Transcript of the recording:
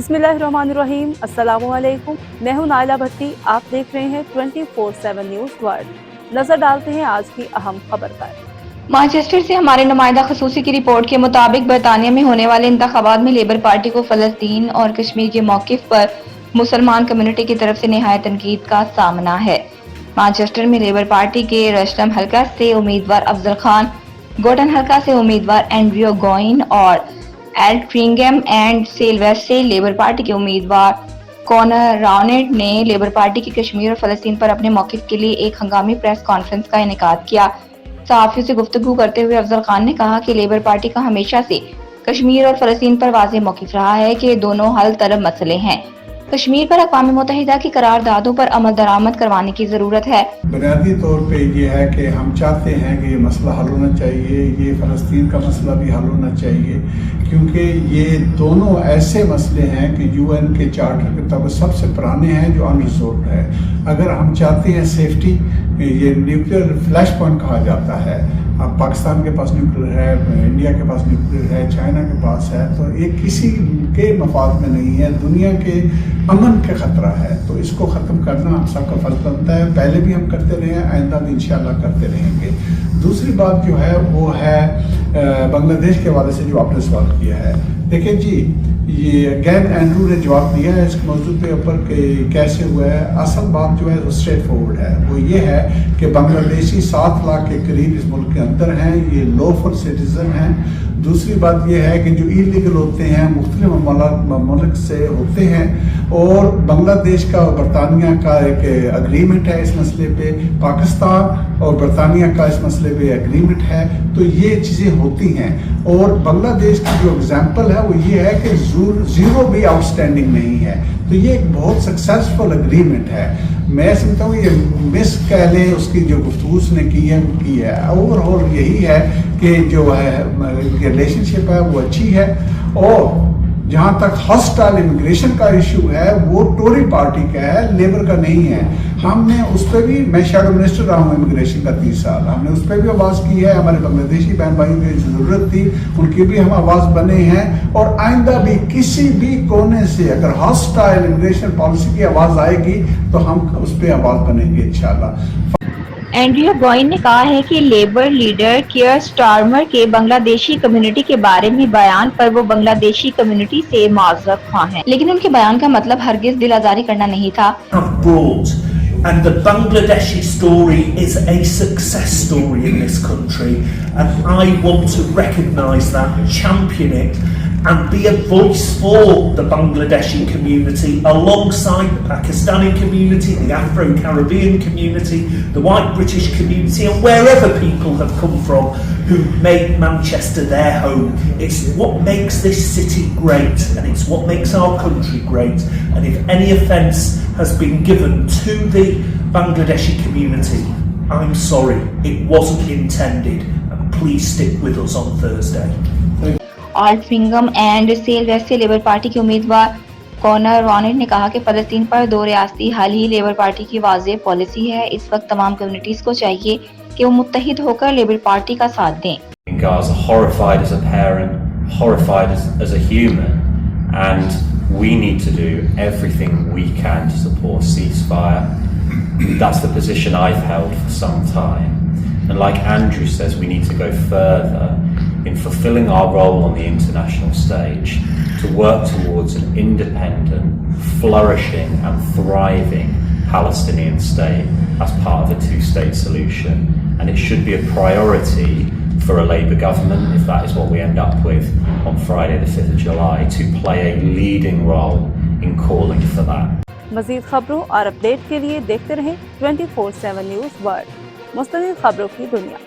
बिस्मिल्लाहिर्रहमानिर्रहीम, अस्सलामुअलैकुम। मैं हूं नाइला भट्टी। आप देख रहे हैं 24/7 न्यूज़ वर्ल्ड। नजर डालते हैं आज की अहम खबर पर। मैनचेस्टर से हमारे नुमाइंदा खसूसी की रिपोर्ट के मुताबिक बरतानिया में होने वाले इंतखाबात में लेबर पार्टी को फलस्तीन और कश्मीर के मौक़िफ़ पर मुसलमान कम्युनिटी की तरफ से निहायत तनकीद का सामना है। मैनचेस्टर में लेबर पार्टी के रशलम हल्का से उम्मीदवार अफजल खान, गोटन हल्का से उम्मीदवार एंड्रियो गोइन और एल्ट्रिंगम एंड सेलवेस्ट से लेबर पार्टी के उम्मीदवार कॉनर रॉनेट ने लेबर पार्टी की कश्मीर और फलस्तीन पर अपने मौक़िफ़ के लिए एक हंगामी प्रेस कॉन्फ्रेंस का इनेकाद किया। सहाफ़ियों से गुफ्तगू करते हुए अफजल खान ने कहा कि लेबर पार्टी का हमेशा से कश्मीर और फलस्तीन पर वाज़ेह मौक़िफ़ रहा है कि दोनों हल तलब मसले हैं। कश्मीर पर अक़वाम मुत्तहिदा की करारदादों पर अमल दरामद करवाने की ज़रूरत है। बुनियादी तौर पे ये है कि हम चाहते हैं कि ये मसला हल होना चाहिए, ये फ़लस्तीन का मसला भी हल होना चाहिए, क्योंकि ये दोनों ऐसे मसले हैं कि UN के चार्टर के तहत सबसे पुराने हैं जो अनरिजॉल्व्ड है। अगर हम चाहते हैं सेफ्टी, ये न्यूक्लियर फ्लैश पॉइंट कहा जाता है। अब पाकिस्तान के पास न्यूक्लियर है, इंडिया के पास न्यूक्लियर है, चाइना के पास है, तो ये किसी के मफाद में नहीं है, दुनिया के अमन का खतरा है। तो इसको ख़त्म करना हम सबका फर्ज बनता है। पहले भी हम करते रहे हैं, आइंदा भी इंशाल्लाह करते रहेंगे। दूसरी बात जो है वो है बांग्लादेश के हवाले से जो आपने सवाल किया है। देखिए जी, ये अगैन एंड्रू ने जवाब दिया है इस मौजूद के ऊपर कि कैसे हुआ है। असल बात जो है वो स्ट्रेट फॉरवर्ड है, वो ये है कि बांग्लादेशी 7 लाख के करीब इस मुल्क के अंदर हैं, ये लॉफुल सिटीजन हैं। दूसरी बात यह है कि जो इलीगल होते हैं मुख्तलिफ मुल्क से होते हैं, और बांग्लादेश का और बरतानिया का एक एग्रीमेंट है इस मसले पे, पाकिस्तान और बरतानिया का इस मसले पे एग्रीमेंट है। तो ये चीज़ें होती हैं, और बांग्लादेश की जो एग्जांपल है वो ये है कि ज़ीरो भी आउटस्टैंडिंग नहीं है। तो ये एक बहुत सक्सेसफुल एग्रीमेंट है। मैं समझता हूँ ये मिस कह लें उसकी जो गुफ्तगू उसने की है वो की है। ओवरऑल यही है कि जो है रिलेशनशिप है वो अच्छी है। और जहाँ तक हॉस्टाइल इमिग्रेशन का इशू है वो टोरी पार्टी का है, लेबर का नहीं है। हमने उस पर भी, मैं शैडो मिनिस्टर रहा हूँ इमिग्रेशन का 30 साल, हमने उस पर भी आवाज़ की है। हमारे बांग्लादेशी बहन भाइयों की ज़रूरत थी, उनकी भी हम आवाज़ बने हैं। और आइंदा भी किसी भी कोने से अगर हॉस्टाइल इमिग्रेशन पॉलिसी की आवाज़ आएगी तो हम उस पर आवाज़ बनेंगे इंशाल्लाह। एंड्रियो गोइन ने कहा है कि लेबर लीडर कियर स्टारमर के बांग्लादेशी कम्युनिटी के बारे में बयान पर वो बांग्लादेशी कम्युनिटी से माज़रत ख्वाह हैं, लेकिन उनके बयान का मतलब हरगिज दिल आज़ारी करना नहीं था। And the Bangladeshi story is a success story in this country, and I want to recognise that, champion it, and be a voice for the Bangladeshi community alongside the Pakistani community, the Afro-Caribbean community, the white British community, and wherever people have come from who made Manchester their home. It's what makes this city great, and it's what makes our country great. And if any offence has been given to the Bangladeshi community, I'm sorry, it wasn't intended, and please stick with us on Thursday. Altrincham and Sale West से Labour Party के उम्मीदवार Connor रॉनेट ने कहा कि फलस्तीन पर 2 रियासती हल ही labour party की वाज़ेह पॉलिसी है। इस वक्त तमाम कम्युनिटीज को चाहिए कि वो मुत्तहिद होकर लेबर पार्टी का साथ दें। In Gaza, horrified as a parent, horrified as a human, and we need to do everything we can to support ceasefire. That's the position I've held for some time. And like Andrew says, we need to go further in fulfilling our role on the international stage to work towards an independent, flourishing and thriving Palestinian state as part of a two-state solution. And it should be a priority for a Labour government, if that is what we end up with on Friday the 5th of July, to play a leading role in calling for that. मज़ीद खबरों और update के लिए देखते रहें 24/7 news world, मुस्तक़िल खबरों की दुनिया।